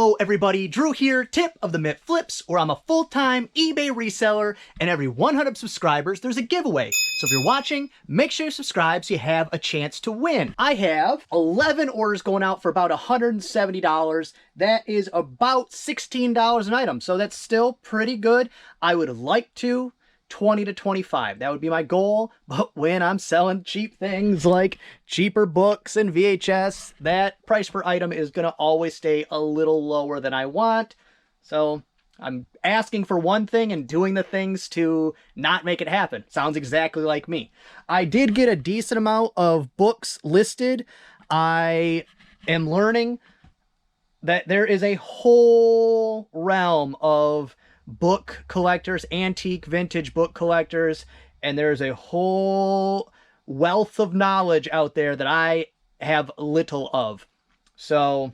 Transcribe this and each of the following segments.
Hello everybody, Drew here, tip of the Mitt Flips, where I'm a full-time eBay reseller, and every 100 subscribers there's a giveaway. So if you're watching, make sure you subscribe so you have a chance to win. I have 11 orders going out for about $170. That is about $16 an item, so that's still pretty good. I would like to 20 to 25. That would be my goal. But when I'm selling cheap things like cheaper books and VHS, that price per item is going to always stay a little lower than I want. So I'm asking for one thing and doing the things to not make it happen. Sounds exactly like me. I did get a decent amount of books listed. I am learning that there is a whole realm of book collectors, antique vintage book collectors, and there's a whole wealth of knowledge out there that I have little of. So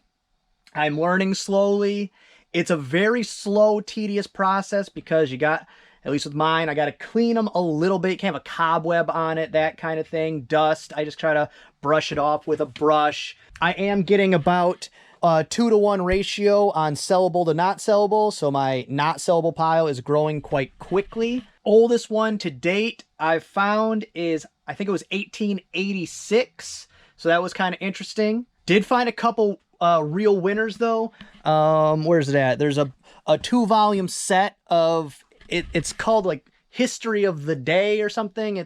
I'm learning slowly. It's a very slow, tedious process because you got, at least with mine, I got to clean them a little bit. You can't have a cobweb on it, that kind of thing. Dust, I just try to brush it off with a brush. I am getting about a 2-to-1 ratio on sellable to not sellable, so my not sellable pile is growing quite quickly. Oldest one to date I've found is, I think it was 1886, so that was kind of interesting. Did find a couple real winners though. Where's it at? There's a 2-volume set of it's called like History of the Day or something.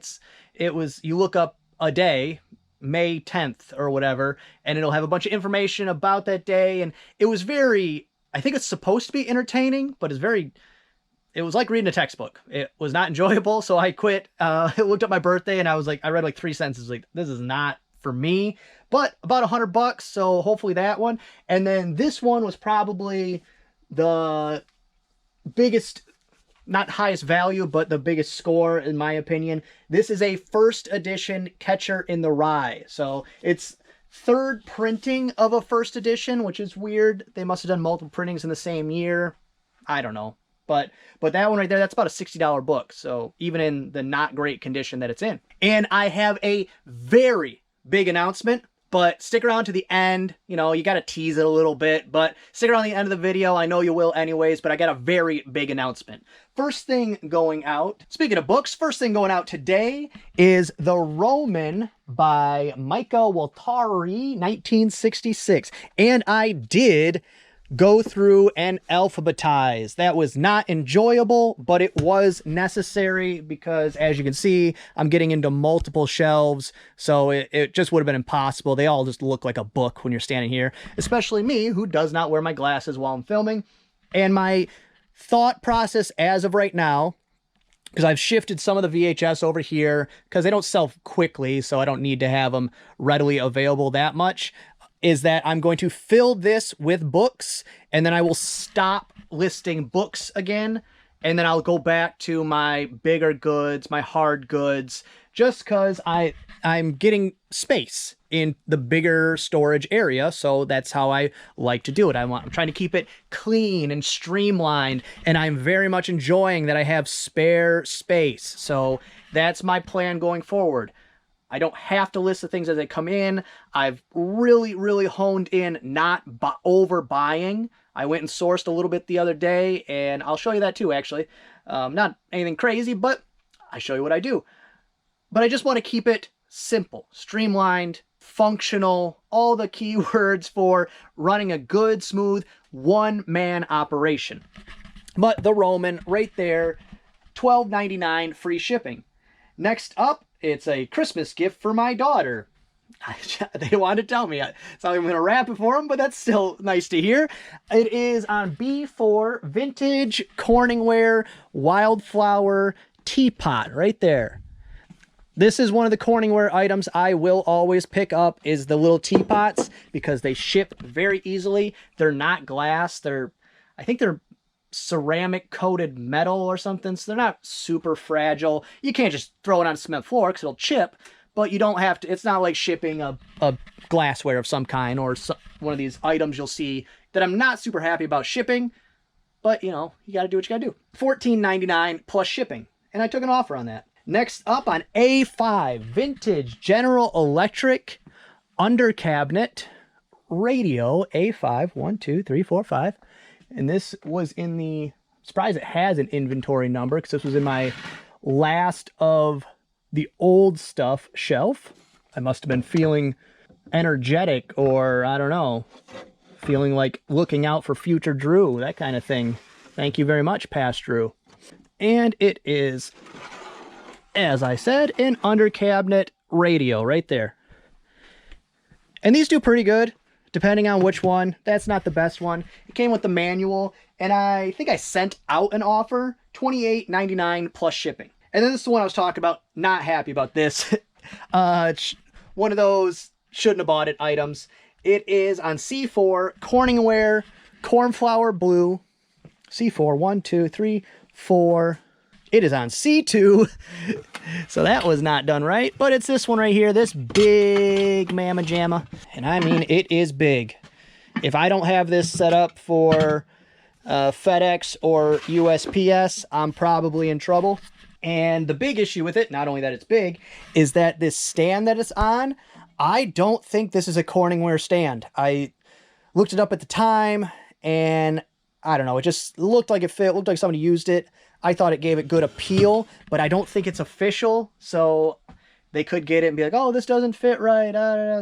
You look up a day, May 10th or whatever, and it'll have a bunch of information about that day. And it was very, I think it's supposed to be entertaining, but it was like reading a textbook. It was not enjoyable, so I quit. I looked up my birthday and I was like, I read like 3 sentences, like, this is not for me. But about $100, so hopefully that one. And then this one was probably the biggest, not highest value, but the biggest score in my opinion. This is a first edition Catcher in the Rye. So it's third printing of a first edition, which is weird. They must have done multiple printings in the same year. I don't know. But that one right there, that's about a $60 book. So even in the not great condition that it's in. And I have a very big announcement, but stick around to the end. You know, you got to tease it a little bit, but stick around the end of the video. I know you will anyways, but I got a very big announcement. First thing going out, speaking of books, first thing going out today is The Roman by Miguel, 1966. And I did go through and alphabetize. That was not enjoyable, but it was necessary because, as you can see, I'm getting into multiple shelves, so it just would have been impossible. They all just look like a book when you're standing here, especially me, who does not wear my glasses while I'm filming. And my thought process as of right now, because I've shifted some of the VHS over here, because they don't sell quickly, so I don't need to have them readily available that much, is that I'm going to fill this with books, and then I will stop listing books again, and then I'll go back to my bigger goods, my hard goods, just because I'm getting space in the bigger storage area, so that's how I like to do it. I'm trying to keep it clean and streamlined, and I'm very much enjoying that I have spare space. So that's my plan going forward. I don't have to list the things as they come in. I've really, really honed in not overbuying. I went and sourced a little bit the other day, and I'll show you that too, actually. Not anything crazy, but I show you what I do. But I just want to keep it simple, streamlined, functional, all the keywords for running a good, smooth, one-man operation. But The Roman, right there, $12.99 free shipping. Next up, it's a Christmas gift for my daughter. They wanted to tell me. It's not even going to wrap it for them, but that's still nice to hear. It is on B4 Vintage Corningware Wildflower Teapot right there. This is one of the Corningware items I will always pick up, is the little teapots, because they ship very easily. They're not glass. I think they're ceramic coated metal or something, so they're not super fragile. You can't just throw it on a cement floor because it'll chip, but you don't have to. It's not like shipping a glassware of some kind, or one of these items you'll see that I'm not super happy about shipping, but you know, you got to do what you got to do. $14.99 plus shipping, and I took an offer on that. Next up, on A5 Vintage General Electric under cabinet radio A5, 1, 2, 3, 4, 5. And this was in the, I'm surprised it has an inventory number because this was in my last of the old stuff shelf. I must have been feeling energetic, or I don't know, feeling like looking out for future Drew, that kind of thing. Thank you very much, past Drew. And it is, as I said, an under cabinet radio right there. And these do pretty good, depending on which one. That's not the best one. It came with the manual, and I think I sent out an offer, $28.99 plus shipping. And then this is the one I was talking about. Not happy about this. One of those shouldn't have bought it items. It is on C4, Corningware, Cornflower Blue. C4, 1, 2, 3, 4. It is on C2. So that was not done right. But it's this one right here, this big Mama Jamma. And I mean, it is big. If I don't have this set up for FedEx or USPS, I'm probably in trouble. And the big issue with it, not only that it's big, is that this stand that it's on, I don't think this is a Corningware stand. I looked it up at the time, and I don't know, it just looked like it fit, looked like somebody used it. I thought it gave it good appeal, but I don't think it's official, so they could get it and be like, oh, this doesn't fit right.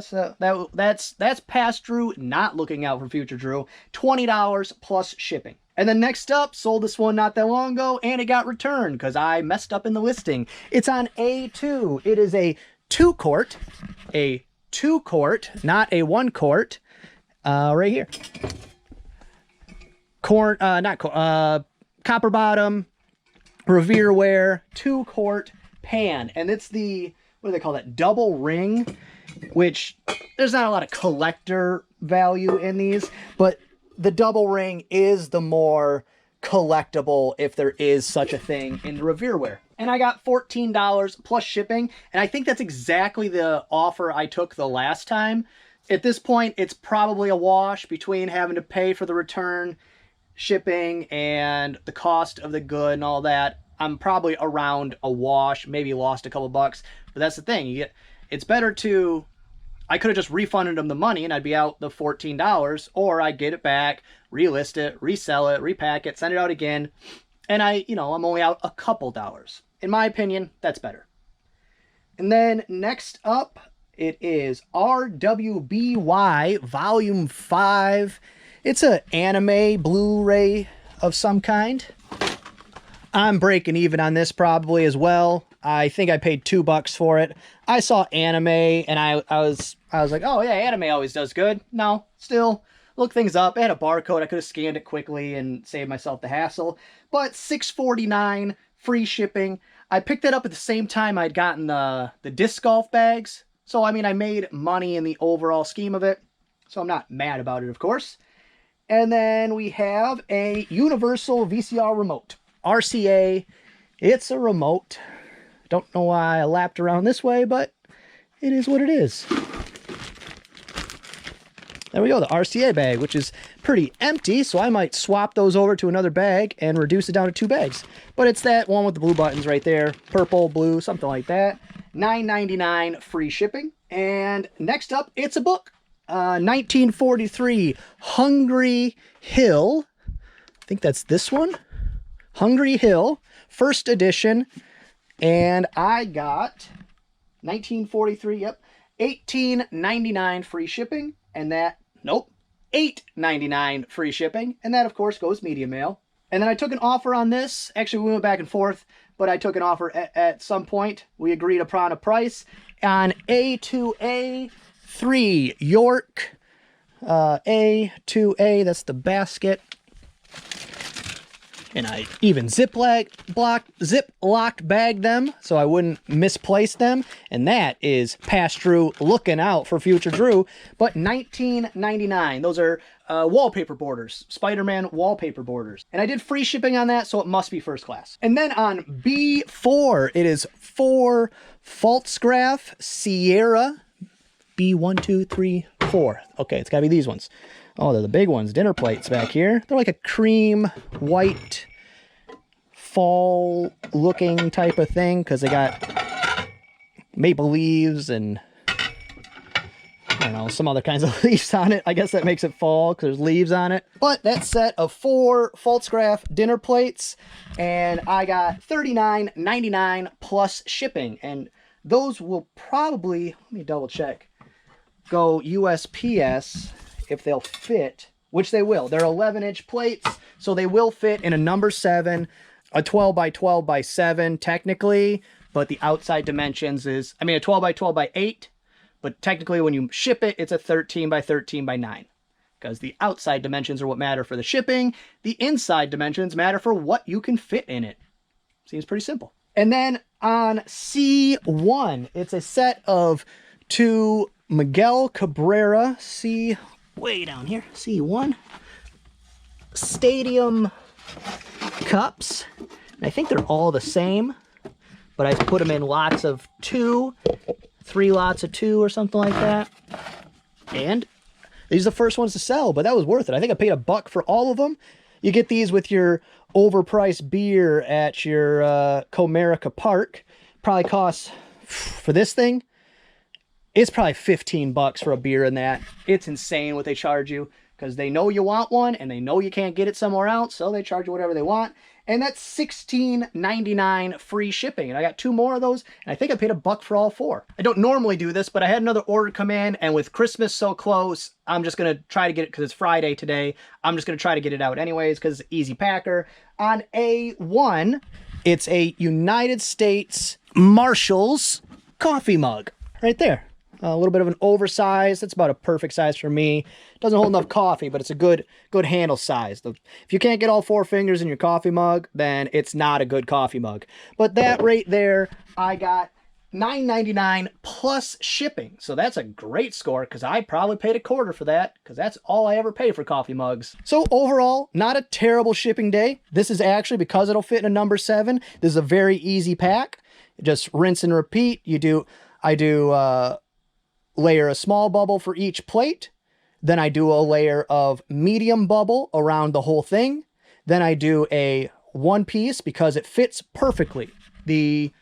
So that's past Drew, not looking out for future Drew. $20 plus shipping. And then next up, sold this one not that long ago, and it got returned because I messed up in the listing. It's on A2. It is a 2-quart, not a 1-quart, right here. Copper bottom, Revereware, 2-quart pan. And it's the, what do they call that? Double ring, which there's not a lot of collector value in these, but the double ring is the more collectible, if there is such a thing, in the Revereware. And I got $14 plus shipping, and I think that's exactly the offer I took the last time. At this point, it's probably a wash between having to pay for the return, shipping, and the cost of the good and all that. I'm probably around a wash, maybe lost a couple bucks, but that's the thing. It's better to, I could have just refunded them the money and I'd be out the $14, or I'd get it back, relist it, resell it, repack it, send it out again, and I'm only out a couple dollars. In my opinion, that's better. And then next up, it is RWBY Volume 5. It's an anime Blu-ray of some kind. I'm breaking even on this probably as well. I think I paid $2 for it. I saw anime and I was like, oh yeah, anime always does good. No, still look things up. I had a barcode. I could have scanned it quickly and saved myself the hassle. But $6.49 free shipping. I picked that up at the same time I'd gotten the disc golf bags. So I mean, I made money in the overall scheme of it. So I'm not mad about it, of course. And then we have a universal VCR remote. RCA. It's a remote. Don't know why I lapped around this way, but it is what it is. There we go, the RCA bag, which is pretty empty, so I might swap those over to another bag and reduce it down to 2 bags. But it's that one with the blue buttons right there. Purple, blue, something like that. $9.99 free shipping. And next up, it's a book. 1943 Hungary Hill. I think that's this one. Hungary Hill, first edition. And I got 1943, yep, $18.99 free shipping. And that, nope, $8.99 free shipping. And that, of course, goes media mail. And then I took an offer on this. Actually, we went back and forth, but I took an offer at some point. We agreed upon a price on A2A3 York. A2A, that's the basket. And I even ziplock bagged them so I wouldn't misplace them. And that is past Drew looking out for future Drew. But $19.99. Those are wallpaper borders. Spider-Man wallpaper borders. And I did free shipping on that, so it must be first class. And then on B4, it is 4 Faltzgraf Sierra. B1, 2, 3, 4. Okay, it's got to be these ones. Oh, they're the big ones. Dinner plates back here. They're like a cream white fall looking type of thing because they got maple leaves and don't know, some other kinds of leaves on it. I guess that makes it fall because there's leaves on it. But that set of 4 Pfaltzgraff dinner plates, and I got $39.99 plus shipping. And those will probably, let me double check, go USPS if they'll fit, which they will. They're 11-inch plates, so they will fit in a number 7, a 12 by 12 by 7 technically, but the outside dimensions is, I mean, a 12 by 12 by 8, but technically when you ship it, it's a 13 by 13 by 9, because the outside dimensions are what matter for the shipping. The inside dimensions matter for what you can fit in it. Seems pretty simple. And then on C1, it's a set of 2 Miguel Cabrera, way down here, C1 Stadium cups. And I think they're all the same, but I put them in lots of 2, 3 lots of 2 or something like that. And these are the first ones to sell, but that was worth it. I think I paid $1 for all of them. You get these with your overpriced beer at your Comerica Park. Probably costs, for this thing, it's probably $15 for a beer in that. It's insane what they charge you, because they know you want one and they know you can't get it somewhere else, so they charge you whatever they want. And that's $16.99 free shipping. And I got 2 more of those, and I think I paid $1 for all 4. I don't normally do this, but I had another order come in, and with Christmas so close, I'm just going to try to get it, because it's Friday today. I'm just going to try to get it out anyways, because it's easy packer. On A1, it's a United States Marshals Coffee Mug. Right there. A little bit of an oversized. It's about a perfect size for me. Doesn't hold enough coffee, but it's a good handle size. If you can't get all 4 fingers in your coffee mug, then it's not a good coffee mug. But that right there, I got $9.99 plus shipping. So that's a great score, because I probably paid $0.25 for that, because that's all I ever pay for coffee mugs. So overall, not a terrible shipping day. This is actually, because it'll fit in a number 7, this is a very easy pack. Just rinse and repeat. I do layer a small bubble for each plate. Then I do a layer of medium bubble around the whole thing. Then I do a 1 piece, because it fits perfectly. The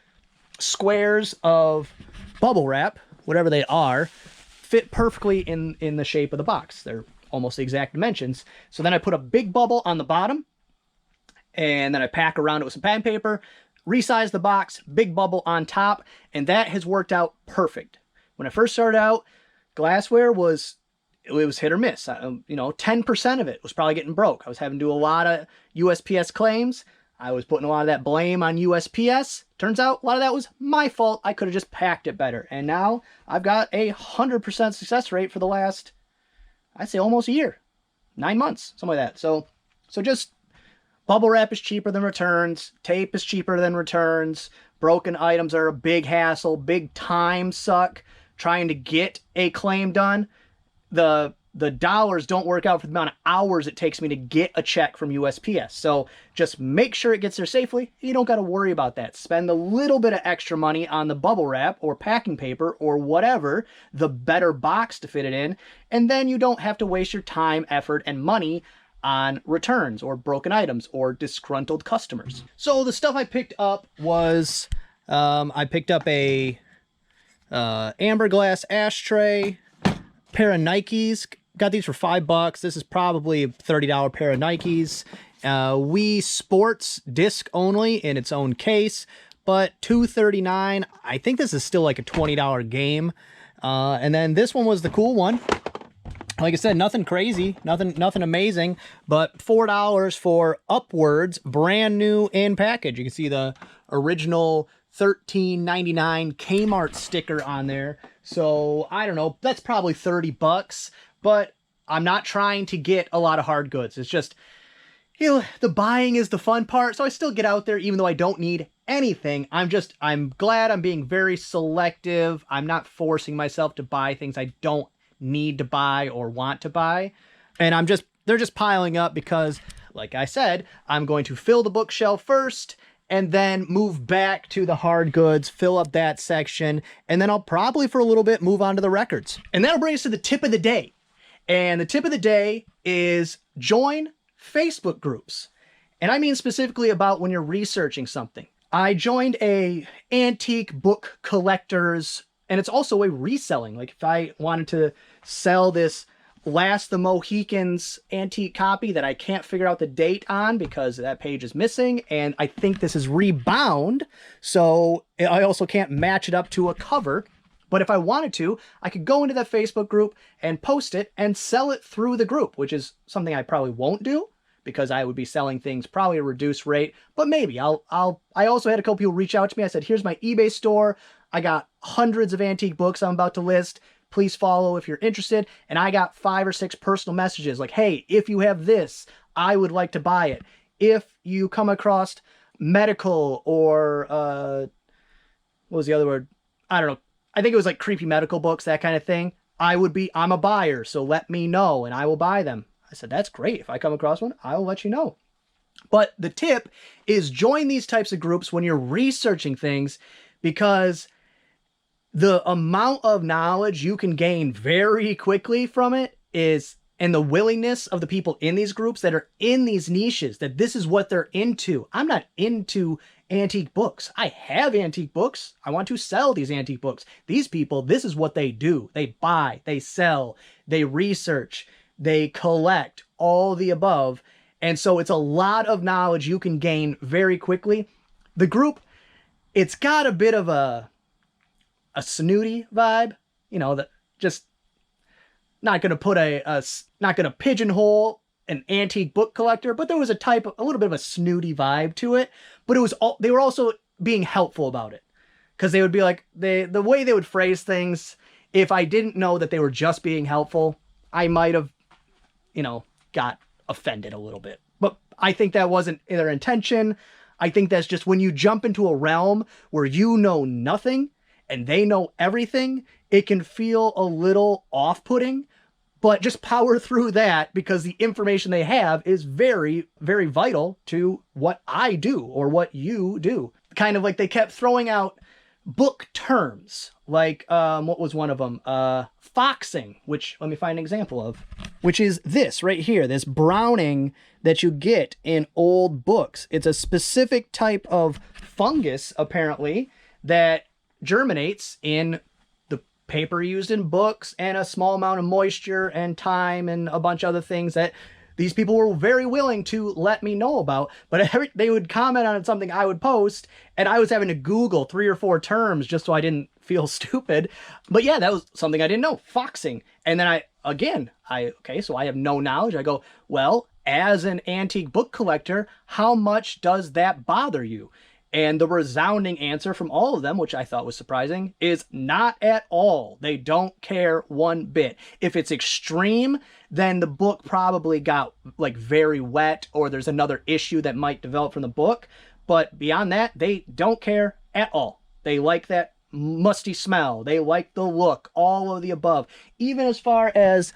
squares of bubble wrap, whatever they are, fit perfectly in the shape of the box. They're almost the exact dimensions. So then I put a big bubble on the bottom, and then I pack around it with some pad paper, resize the box, big bubble on top, and that has worked out perfect. When I first started out, glassware was hit or miss. 10% of it was probably getting broke. I was having to do a lot of USPS claims. I was putting a lot of that blame on USPS. Turns out a lot of that was my fault. I could have just packed it better. And now I've got a 100% success rate for the last, I'd say almost a year, 9 months, something like that. So just bubble wrap is cheaper than returns. Tape is cheaper than returns. Broken items are a big hassle, big time suck. Trying to get a claim done, the dollars don't work out for the amount of hours it takes me to get a check from USPS. So just make sure it gets there safely. You don't got to worry about that. Spend a little bit of extra money on the bubble wrap or packing paper or whatever, the better box to fit it in, and then you don't have to waste your time, effort, and money on returns or broken items or disgruntled customers. So the stuff I picked up was, I picked up a amber glass ashtray, pair of Nikes. Got these for $5. This is probably a $30 pair of Nikes. Wii Sports disc only in its own case, but $2.39. I think this is still like a $20 game. And then this one was the cool one. Like I said, nothing crazy, nothing amazing, but $4 for Upwards, brand new in package. You can see the original $13.99 Kmart sticker on there. So I don't know, that's probably $30, but I'm not trying to get a lot of hard goods. It's just, the buying is the fun part. So I still get out there even though I don't need anything. I'm glad I'm being very selective. I'm not forcing myself to buy things I don't need to buy or want to buy. And they're just piling up because, like I said, I'm going to fill the bookshelf first and then move back to the hard goods, fill up that section, and then I'll probably for a little bit move on to the records. And that'll bring us to the tip of the day. And the tip of the day is join Facebook groups. And I mean specifically about when you're researching something. I joined a antique book collectors And it's also a reselling. Like if I wanted to sell this Last the Mohicans antique copy that I can't figure out the date on because that page is missing, and I think this is rebound, so I also can't match it up to a cover. But if I wanted to, I could go into that Facebook group and post it and sell it through the group, which is something I probably won't do because I would be selling things probably at a reduced rate. But maybe I also had a couple people reach out to me. I said, here's my eBay store. I got hundreds of antique books I'm about to list. Please follow if you're interested. And I got 5 or 6 personal messages like, hey, if you have this, I would like to buy it. If you come across medical or, what was the other word? I don't know. I think it was like creepy medical books, that kind of thing. I'm a buyer, so let me know and I will buy them. I said, that's great. If I come across one, I will let you know. But the tip is join these types of groups when you're researching things, because the amount of knowledge you can gain very quickly from it is, and the willingness of the people in these groups that are in these niches, that this is what they're into. I'm not into antique books. I have antique books. I want to sell these antique books. These people, this is what they do. They buy, they sell, they research, they collect, all the above. And so it's a lot of knowledge you can gain very quickly. The group, it's got a bit of a snooty vibe, you know, that just not going to put not going to pigeonhole an antique book collector, but there was a little bit of a snooty vibe to it. But they were also being helpful about it, because they would be like, the way they would phrase things, if I didn't know that they were just being helpful, I might have, got offended a little bit. But I think that wasn't their intention. I think that's just when you jump into a realm where you know nothing and they know everything, it can feel a little off-putting, but just power through that, because the information they have is very, very vital to what I do or what you do. Kind of like they kept throwing out book terms, like, what was one of them? Foxing, which, let me find an example of, which is this right here, this browning that you get in old books. It's a specific type of fungus, apparently, that germinates in the paper used in books, and a small amount of moisture and time and a bunch of other things that these people were very willing to let me know about. But they would comment on something I would post, and I was having to Google 3 or 4 terms just so I didn't feel stupid. But yeah, that was something I didn't know, foxing. And then okay, so I have no knowledge. I go, well, as an antique book collector, how much does that bother you? And the resounding answer from all of them, which I thought was surprising, is not at all. They don't care one bit. If it's extreme, then the book probably got like very wet, or there's another issue that might develop from the book. But beyond that, they don't care at all. They like that musty smell. They like the look, all of the above. Even as far as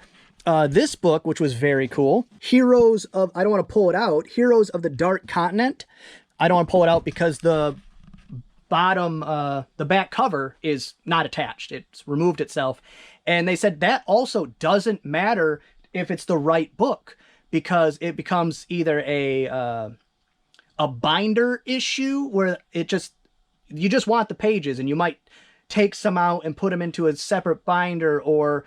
this book, which was very cool, I don't want to pull it out, Heroes of the Dark Continent. I don't want to pull it out because the bottom, the back cover is not attached. It's removed itself. And they said that also doesn't matter if it's the right book, because it becomes either a binder issue where you just want the pages, and you might take some out and put them into a separate binder, or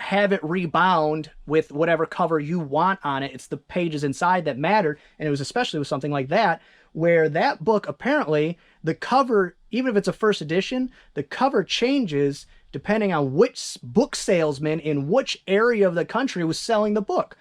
have it rebound with whatever cover you want on it. It's the pages inside that matter. And it was especially with something like that, where that book, apparently, the cover, even if it's a first edition, the cover changes depending on which book salesman in which area of the country was selling the book.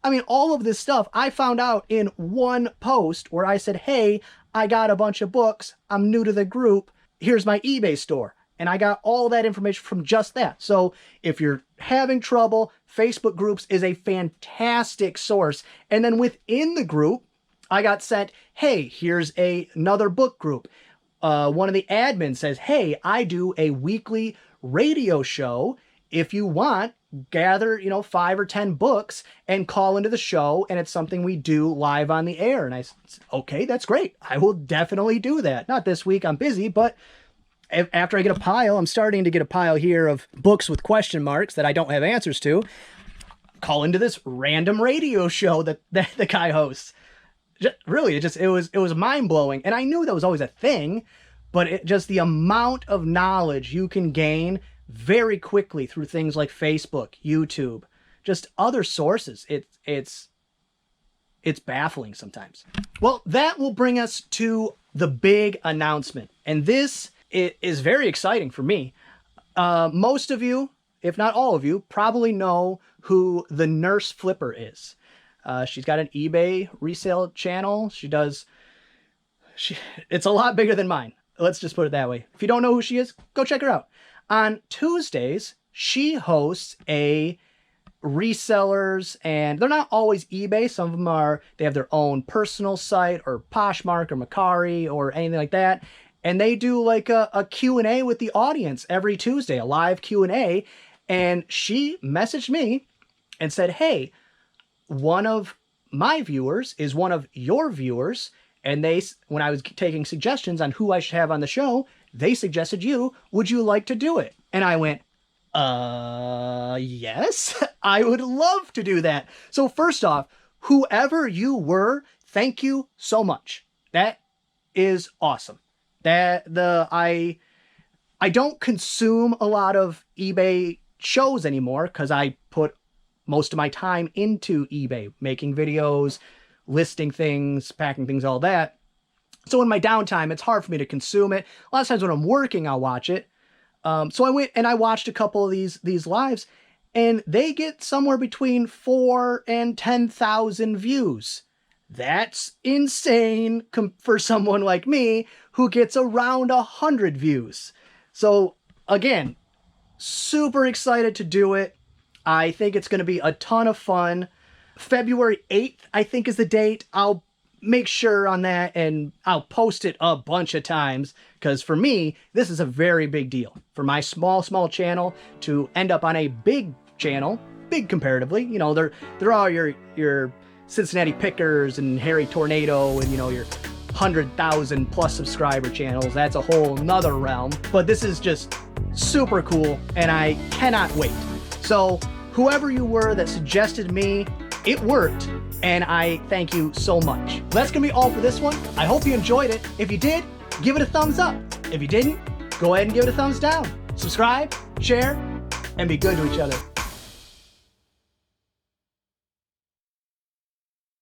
I mean, all of this stuff I found out in one post where I said, hey, I got a bunch of books. I'm new to the group. Here's my eBay store. And I got all that information from just that. So if you're having trouble, Facebook groups is a fantastic source. And then within the group, I got sent, hey, here's another book group. One of the admins says, hey, I do a weekly radio show. If you want, gather, 5 or 10 books and call into the show. And it's something we do live on the air. And I said, okay, that's great. I will definitely do that. Not this week, I'm busy, but after I get a pile, I'm starting to get a pile here of books with question marks that I don't have answers to. Call into this random radio show that the guy hosts. Really, it was mind-blowing. And I knew that was always a thing, but just the amount of knowledge you can gain very quickly through things like Facebook, YouTube, just other sources. It's baffling sometimes. Well, that will bring us to the big announcement. And this is very exciting for me. Most of you, if not all of you, probably know who the Nurse Flipper is. She's got an eBay resale channel. It's a lot bigger than mine. Let's just put it that way. If you don't know who she is, go check her out. On Tuesdays, she hosts a resellers, and they're not always eBay. Some of them they have their own personal site or Poshmark or Mercari or anything like that. And they do like a Q&A with the audience every Tuesday, a live Q&A. And she messaged me and said, hey, one of my viewers is one of your viewers. And when I was taking suggestions on who I should have on the show, they suggested you. Would you like to do it? And I went, yes, I would love to do that. So first off, whoever you were, thank you so much. That is awesome. I don't consume a lot of eBay shows anymore because I put most of my time into eBay, making videos, listing things, packing things, all that. So in my downtime, it's hard for me to consume it. A lot of times when I'm working, I'll watch it. So I went and I watched a couple of these lives, and they get somewhere between 4,000 and 10,000 views. That's insane for someone like me who gets around 100 views. So again, super excited to do it. I think it's going to be a ton of fun. February 8th, I think, is the date. I'll make sure on that, and I'll post it a bunch of times, because for me, this is a very big deal. For my small channel to end up on a big channel, big comparatively, you know, there are your Cincinnati Pickers and Harry Tornado and, you know, your 100,000 plus subscriber channels. That's a whole nother realm, but this is just super cool, and I cannot wait. So whoever you were that suggested me, it worked, and I thank you so much. That's gonna be all for this one. I hope you enjoyed it. If you did, give it a thumbs up. If you didn't, go ahead and give it a thumbs down. Subscribe, share, and be good to each other.